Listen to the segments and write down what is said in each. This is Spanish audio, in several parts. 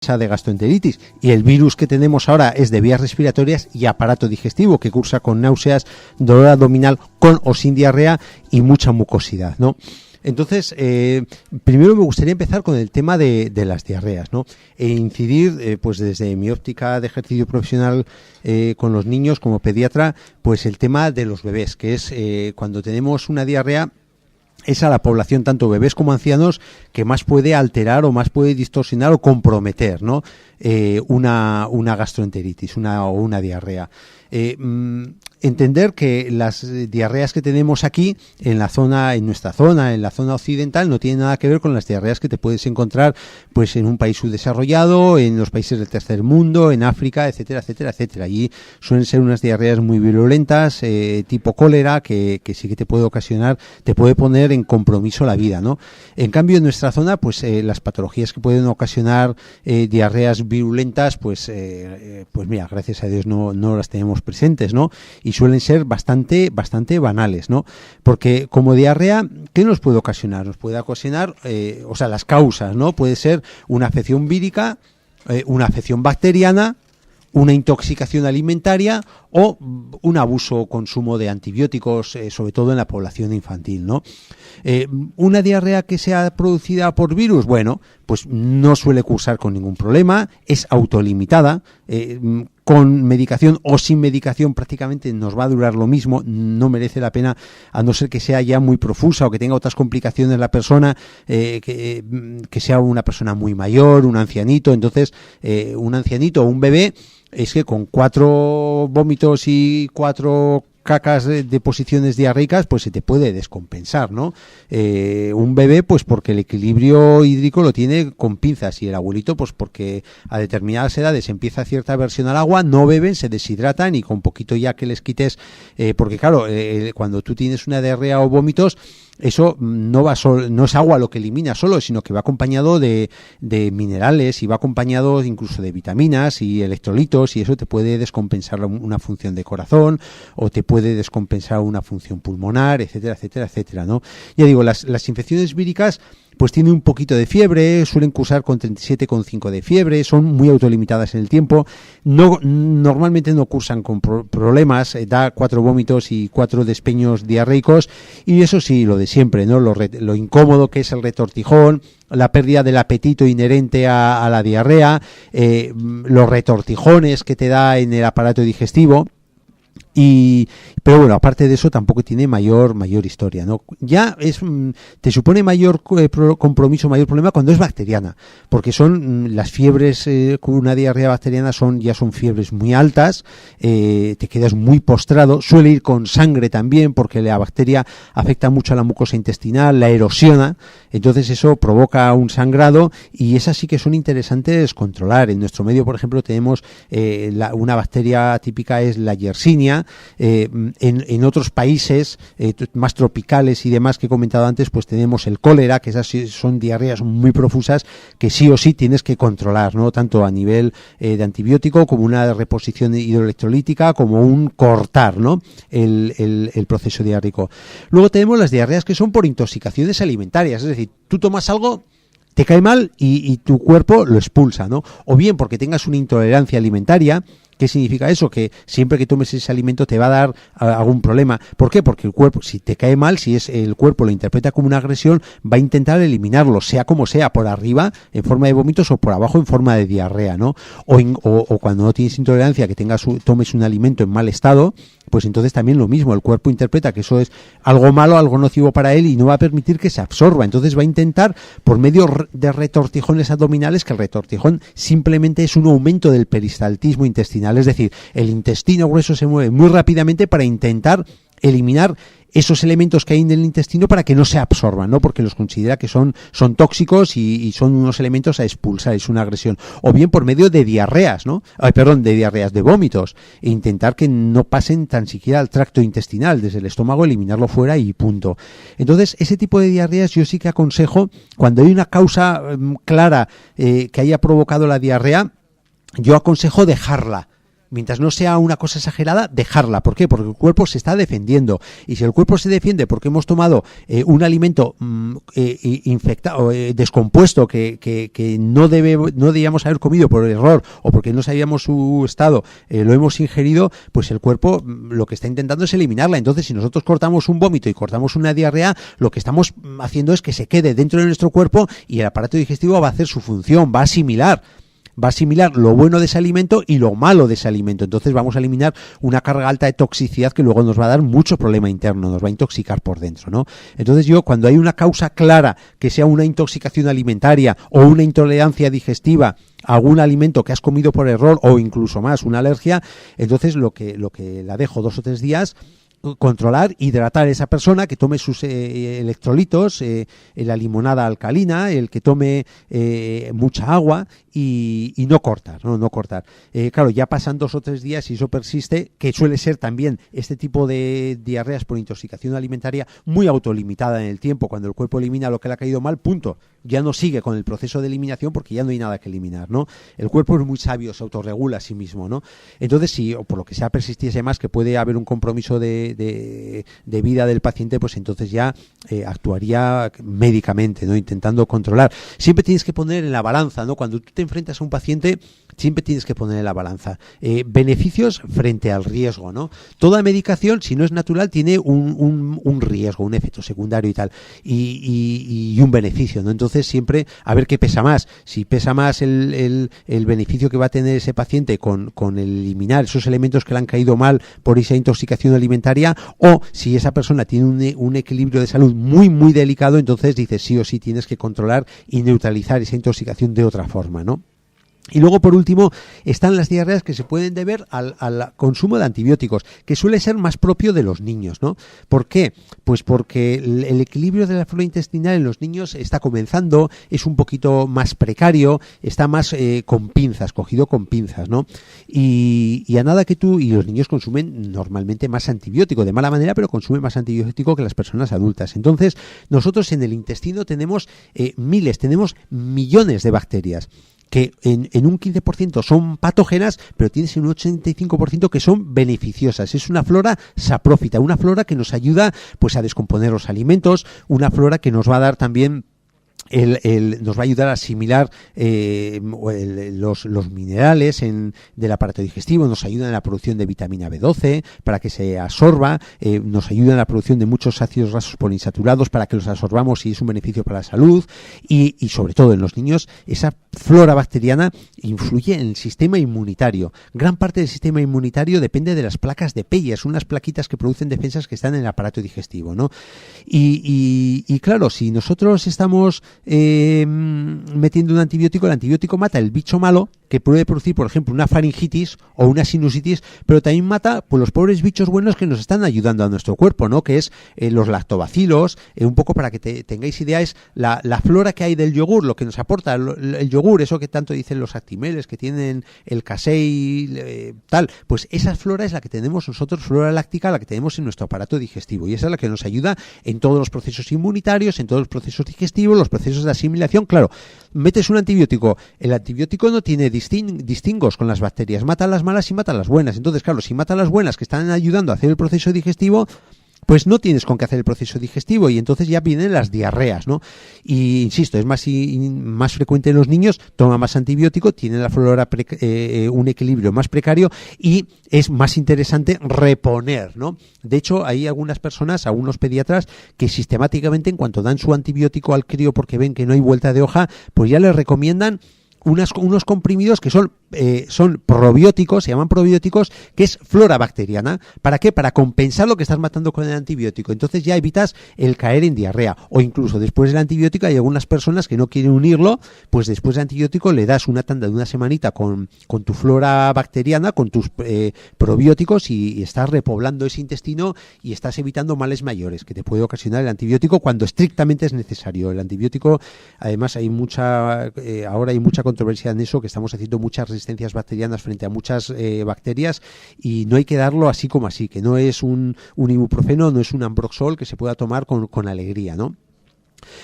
defensa de gastroenteritis. Y el virus que tenemos ahora es de vías respiratorias y aparato digestivo, que cursa con náuseas, dolor abdominal, con o sin diarrea y mucha mucosidad, ¿no? Entonces, primero me gustaría empezar con el tema de las diarreas, ¿no? E incidir, pues desde mi óptica de ejercicio profesional con los niños como pediatra, pues el tema de los bebés, que es cuando tenemos una diarrea, es a la población, tanto bebés como ancianos, que más puede alterar o más puede distorsionar o comprometer, ¿no? Una gastroenteritis, una diarrea. Entender que las diarreas que tenemos aquí en nuestra zona, en la zona occidental, no tienen nada que ver con las diarreas que te puedes encontrar pues en un país subdesarrollado, en los países del tercer mundo, en África, etcétera, etcétera, etcétera. Allí suelen ser unas diarreas muy virulentas, tipo cólera, que sí que te puede ocasionar, te puede poner en compromiso la vida, ¿no? En cambio, en nuestra zona, pues las patologías que pueden ocasionar diarreas virulentas, pues mira, gracias a Dios no las tenemos presentes, ¿no? Y suelen ser bastante banales, ¿no? Porque como diarrea, ¿qué nos puede ocasionar? Nos puede ocasionar, las causas, ¿no? Puede ser una afección vírica, una afección bacteriana, una intoxicación alimentaria o un abuso o consumo de antibióticos, sobre todo en la población infantil, ¿no? Una diarrea que sea producida por virus, bueno, pues no suele cursar con ningún problema, es autolimitada, con medicación o sin medicación prácticamente nos va a durar lo mismo, no merece la pena, a no ser que sea ya muy profusa o que tenga otras complicaciones la persona, que sea una persona muy mayor, un ancianito. Entonces un ancianito o un bebé, es que con 4 vómitos y 4 cacas de posiciones diarreicas, pues se te puede descompensar, ¿no? Un bebé, pues porque el equilibrio hídrico lo tiene con pinzas, y el abuelito, pues porque a determinadas edades empieza cierta aversión al agua, no beben, se deshidratan, y con poquito ya que les quites, porque claro, cuando tú tienes una diarrea o vómitos, eso no es agua lo que elimina solo, sino que va acompañado de minerales, y va acompañado incluso de vitaminas y electrolitos, y eso te puede descompensar una función de corazón, o te puede descompensar una función pulmonar, etcétera, etcétera, etcétera, ¿no? Ya digo, las infecciones víricas pues tienen un poquito de fiebre, suelen cursar con 37,5 de fiebre, son muy autolimitadas en el tiempo, normalmente no cursan con problemas, da 4 vómitos y 4 despeños diarreicos, y eso sí, lo de siempre, ¿no? Lo incómodo que es el retortijón, la pérdida del apetito inherente a la diarrea, los retortijones que te da en el aparato digestivo. Pero bueno, aparte de eso tampoco tiene mayor historia, ¿no? Ya te supone mayor compromiso, mayor problema cuando es bacteriana, porque son las fiebres con una diarrea bacteriana ya son fiebres muy altas, te quedas muy postrado, suele ir con sangre también, porque la bacteria afecta mucho a la mucosa intestinal, la erosiona, entonces eso provoca un sangrado, y esas sí que son interesantes controlar. En nuestro medio, por ejemplo, tenemos una bacteria típica, es la Yersinia. En otros países más tropicales y demás que he comentado antes, pues tenemos el cólera, que esas son diarreas muy profusas que sí o sí tienes que controlar, ¿no? Tanto a nivel de antibiótico, como una reposición hidroelectrolítica, como un cortar, ¿no? el proceso diárrico. Luego tenemos las diarreas que son por intoxicaciones alimentarias, es decir, tú tomas algo, te cae mal y tu cuerpo lo expulsa, ¿no? O bien porque tengas una intolerancia alimentaria. ¿Qué significa eso? Que siempre que tomes ese alimento te va a dar algún problema. ¿Por qué? Porque el cuerpo, si te cae mal, si el cuerpo lo interpreta como una agresión, va a intentar eliminarlo, sea como sea, por arriba en forma de vómitos o por abajo en forma de diarrea, ¿no? O cuando no tienes intolerancia, que tomes un alimento en mal estado, pues entonces también lo mismo, el cuerpo interpreta que eso es algo malo, algo nocivo para él, y no va a permitir que se absorba. Entonces va a intentar, por medio de retortijones abdominales, que el retortijón simplemente es un aumento del peristaltismo intestinal, es decir, el intestino grueso se mueve muy rápidamente para intentar eliminar esos elementos que hay en el intestino para que no se absorban, ¿no? Porque los considera que son tóxicos y son unos elementos a expulsar, es una agresión. O bien por medio de diarreas, ¿no? De vómitos, e intentar que no pasen tan siquiera al tracto intestinal, desde el estómago, eliminarlo fuera y punto. Entonces, ese tipo de diarreas yo sí que aconsejo, cuando hay una causa clara que haya provocado la diarrea, yo aconsejo dejarla. Mientras no sea una cosa exagerada, dejarla. ¿Por qué? Porque el cuerpo se está defendiendo. Y si el cuerpo se defiende porque hemos tomado un alimento infectado, descompuesto, que no debíamos haber comido por error o porque no sabíamos su estado, lo hemos ingerido, pues el cuerpo lo que está intentando es eliminarla. Entonces, si nosotros cortamos un vómito y cortamos una diarrea, lo que estamos haciendo es que se quede dentro de nuestro cuerpo y el aparato digestivo va a hacer su función, va a asimilar lo bueno de ese alimento y lo malo de ese alimento. Entonces vamos a eliminar una carga alta de toxicidad que luego nos va a dar mucho problema interno, nos va a intoxicar por dentro, ¿no? Entonces yo, cuando hay una causa clara, que sea una intoxicación alimentaria o una intolerancia digestiva a algún alimento que has comido por error o incluso más, una alergia, entonces lo que la dejo 2 o 3 días, controlar, hidratar a esa persona, que tome sus electrolitos, la limonada alcalina, el que tome mucha agua y no cortar, no cortar. Claro, ya pasan 2 o 3 días y eso persiste, que suele ser también este tipo de diarreas por intoxicación alimentaria muy autolimitada en el tiempo. Cuando el cuerpo elimina lo que le ha caído mal, punto. Ya no sigue con el proceso de eliminación porque ya no hay nada que eliminar, ¿no? El cuerpo es muy sabio, se autorregula a sí mismo, ¿no? Entonces, si o por lo que sea persistiese más, que puede haber un compromiso de vida del paciente, pues entonces ya actuaría médicamente, ¿no? Intentando controlar. Siempre tienes que poner en la balanza, ¿no? Cuando tú te enfrentas a un paciente, siempre tienes que poner en la balanza beneficios frente al riesgo, ¿no? Toda medicación, si no es natural, tiene un riesgo, un efecto secundario y tal, y un beneficio, ¿no? Entonces siempre a ver qué pesa más. Si pesa más el beneficio que va a tener ese paciente con eliminar esos elementos que le han caído mal por esa intoxicación alimentaria, o si esa persona tiene un equilibrio de salud muy muy delicado, entonces dices sí o sí tienes que controlar y neutralizar esa intoxicación de otra forma, ¿no? Y luego, por último, están las diarreas que se pueden deber al consumo de antibióticos, que suele ser más propio de los niños, ¿no? ¿Por qué? Pues porque el equilibrio de la flora intestinal en los niños está comenzando, es un poquito más precario, está más con pinzas, cogido con pinzas, ¿no? Y a nada que y los niños consumen normalmente más antibiótico, de mala manera, pero consumen más antibiótico que las personas adultas. Entonces, nosotros en el intestino tenemos tenemos millones de bacterias, que en un 15% son patógenas, pero tienes un 85% que son beneficiosas. Es una flora saprófita, una flora que nos ayuda pues a descomponer los alimentos, una flora que nos va a dar también nos va a ayudar a asimilar los minerales del aparato digestivo, nos ayuda en la producción de vitamina B12 para que se absorba, nos ayuda en la producción de muchos ácidos grasos poliinsaturados para que los absorbamos y es un beneficio para la salud y sobre todo en los niños esa flora bacteriana influye en el sistema inmunitario. Gran parte del sistema inmunitario depende de las placas de Peyers, unas plaquitas que producen defensas que están en el aparato digestivo, ¿no? Y claro, si nosotros estamos metiendo un antibiótico, el antibiótico mata el bicho malo que puede producir, por ejemplo, una faringitis o una sinusitis, pero también mata pues los pobres bichos buenos que nos están ayudando a nuestro cuerpo, ¿no? Que es los lactobacilos, un poco para que tengáis idea, es la flora que hay del yogur, lo que nos aporta el yogur, eso que tanto dicen los actimeles, que tienen el casei, tal, pues esa flora es la que tenemos nosotros, flora láctica, la que tenemos en nuestro aparato digestivo, y esa es la que nos ayuda en todos los procesos inmunitarios, en todos los procesos digestivos, los procesos de asimilación. Claro, metes un antibiótico, el antibiótico no tiene distingos con las bacterias, mata las malas y mata las buenas. Entonces, claro, si mata las buenas que están ayudando a hacer el proceso digestivo, pues no tienes con qué hacer el proceso digestivo y entonces ya vienen las diarreas, ¿no? Y insisto, es más frecuente en los niños, toma más antibiótico, tiene la flora un equilibrio más precario y es más interesante reponer, ¿no? De hecho, hay algunas personas, algunos pediatras, que sistemáticamente en cuanto dan su antibiótico al crío porque ven que no hay vuelta de hoja, pues ya les recomiendan unos comprimidos que son probióticos, se llaman probióticos, que es flora bacteriana. ¿Para qué? Para compensar lo que estás matando con el antibiótico. Entonces ya evitas el caer en diarrea. O incluso después del antibiótico hay algunas personas que no quieren unirlo, pues después del antibiótico le das una tanda de una semanita con tu flora bacteriana, con tus probióticos y estás repoblando ese intestino y estás evitando males mayores que te puede ocasionar el antibiótico cuando estrictamente es necesario. El antibiótico, además ahora hay mucha controversia en eso, que estamos haciendo muchas resistencias bacterianas frente a muchas bacterias y no hay que darlo así como así, que no es un ibuprofeno, no es un Ambroxol que se pueda tomar con alegría, ¿no?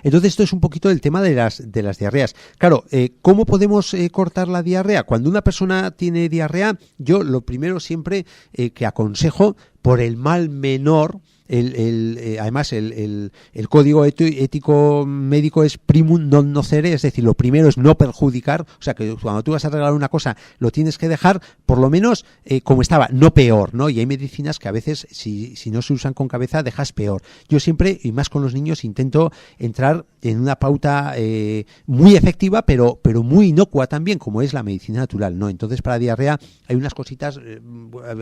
Entonces esto es un poquito el tema de las diarreas. Claro, ¿cómo podemos cortar la diarrea? Cuando una persona tiene diarrea, yo lo primero siempre que aconsejo, por el mal menor, además el código ético médico es primum non nocere, es decir, lo primero es no perjudicar, o sea que cuando tú vas a regalar una cosa lo tienes que dejar por lo menos como estaba, no peor, ¿no? Y hay medicinas que a veces si no se usan con cabeza dejas peor. Yo siempre, y más con los niños, intento entrar en una pauta muy efectiva pero muy inocua también, como es la medicina natural, ¿no? Entonces para diarrea hay unas cositas,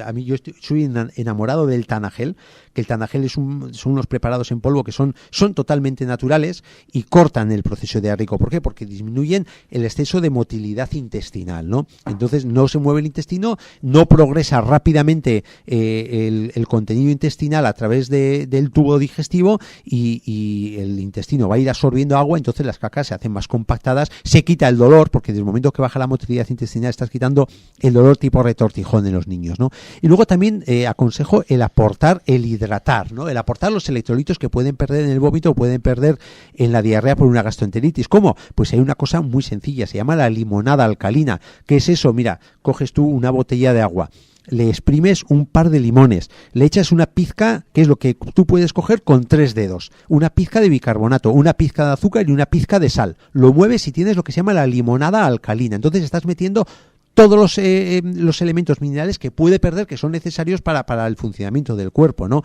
a mí soy enamorado del Tanagel, que el Tanagel son unos preparados en polvo que son totalmente naturales y cortan el proceso diarreico. ¿Por qué? Porque disminuyen el exceso de motilidad intestinal, ¿no? Entonces no se mueve el intestino, no progresa rápidamente el contenido intestinal a través del tubo digestivo y el intestino va a ir absorbiendo agua, entonces las cacas se hacen más compactadas, se quita el dolor, porque desde el momento que baja la motilidad intestinal estás quitando el dolor tipo retortijón en los niños, ¿no? Y luego también aconsejo el aportar, el hidratar, ¿no? El aportar los electrolitos que pueden perder en el vómito o pueden perder en la diarrea por una gastroenteritis. ¿Cómo? Pues hay una cosa muy sencilla, se llama la limonada alcalina. ¿Qué es eso? Mira, coges tú una botella de agua, le exprimes un par de limones, le echas una pizca, que es lo que tú puedes coger con 3 dedos, una pizca de bicarbonato, una pizca de azúcar y una pizca de sal. Lo mueves y tienes lo que se llama la limonada alcalina. Entonces estás metiendo todos los elementos minerales que puede perder, que son necesarios para el funcionamiento del cuerpo, ¿no?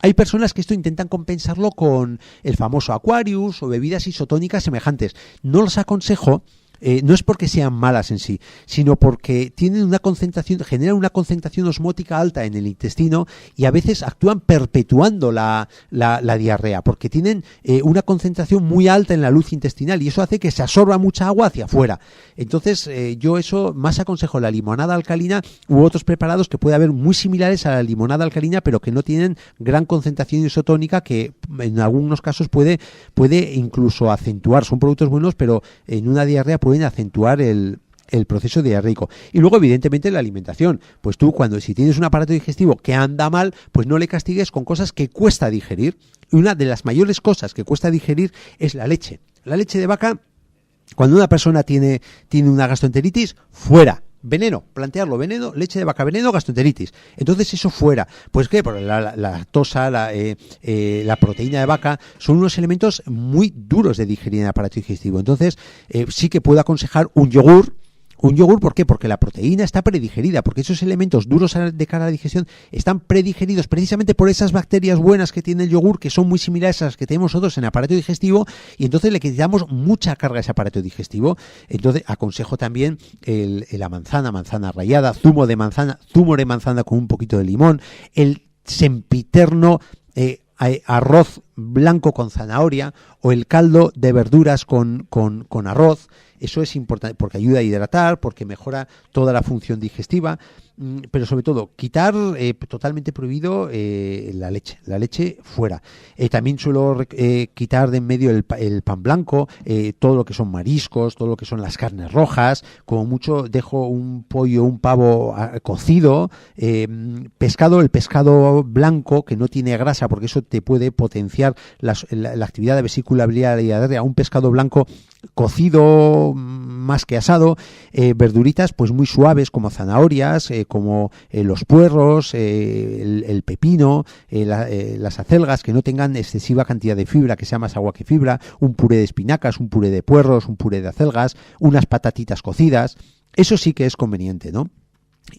Hay personas que esto intentan compensarlo con el famoso Aquarius o bebidas isotónicas semejantes. No los aconsejo. No es porque sean malas en sí, sino porque tienen generan una concentración osmótica alta en el intestino y a veces actúan perpetuando la diarrea, porque tienen una concentración muy alta en la luz intestinal y eso hace que se absorba mucha agua hacia afuera. Entonces yo eso más aconsejo la limonada alcalina u otros preparados que puede haber muy similares a la limonada alcalina, pero que no tienen gran concentración isotónica, que en algunos casos puede incluso acentuar. Son productos buenos, pero en una diarrea pueden acentuar el proceso diarreico. Y luego, evidentemente, la alimentación. Pues tú, si tienes un aparato digestivo que anda mal, pues no le castigues con cosas que cuesta digerir. Y una de las mayores cosas que cuesta digerir es la leche. La leche de vaca, cuando una persona tiene una gastroenteritis, fuera. Veneno, plantearlo, veneno, leche de vaca, veneno, gastroenteritis. Entonces eso fuera. Pues ¿qué? Porque la lactosa, la proteína de vaca son unos elementos muy duros de digerir en el aparato digestivo. Entonces sí que puedo aconsejar un yogur. Un yogur, ¿por qué? Porque la proteína está predigerida, porque esos elementos duros de cara a la digestión están predigeridos precisamente por esas bacterias buenas que tiene el yogur, que son muy similares a las que tenemos nosotros en el aparato digestivo, y entonces le quitamos mucha carga a ese aparato digestivo. Entonces aconsejo también la manzana rallada, zumo de manzana con un poquito de limón, el sempiterno arroz blanco con zanahoria o el caldo de verduras con arroz. Eso es importante porque ayuda a hidratar, porque mejora toda la función digestiva, pero sobre todo quitar totalmente prohibido la leche fuera. También suelo quitar de en medio el pan blanco, todo lo que son mariscos, todo lo que son las carnes rojas, como mucho dejo un pollo, un pavo cocido, el pescado blanco que no tiene grasa, porque eso te puede potenciar la actividad de vesícula biliar y diarrea. Un pescado blanco cocido más que asado, verduritas pues muy suaves como zanahorias, como los puerros, el pepino, las acelgas que no tengan excesiva cantidad de fibra, que sea más agua que fibra, un puré de espinacas, un puré de puerros, un puré de acelgas, unas patatitas cocidas. Eso sí que es conveniente, ¿no?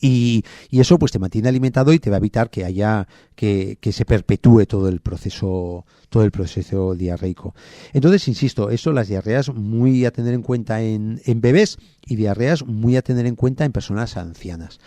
Y eso pues te mantiene alimentado y te va a evitar que se perpetúe todo el proceso diarreico. Entonces, insisto, las diarreas muy a tener en cuenta en bebés y diarreas muy a tener en cuenta en personas ancianas.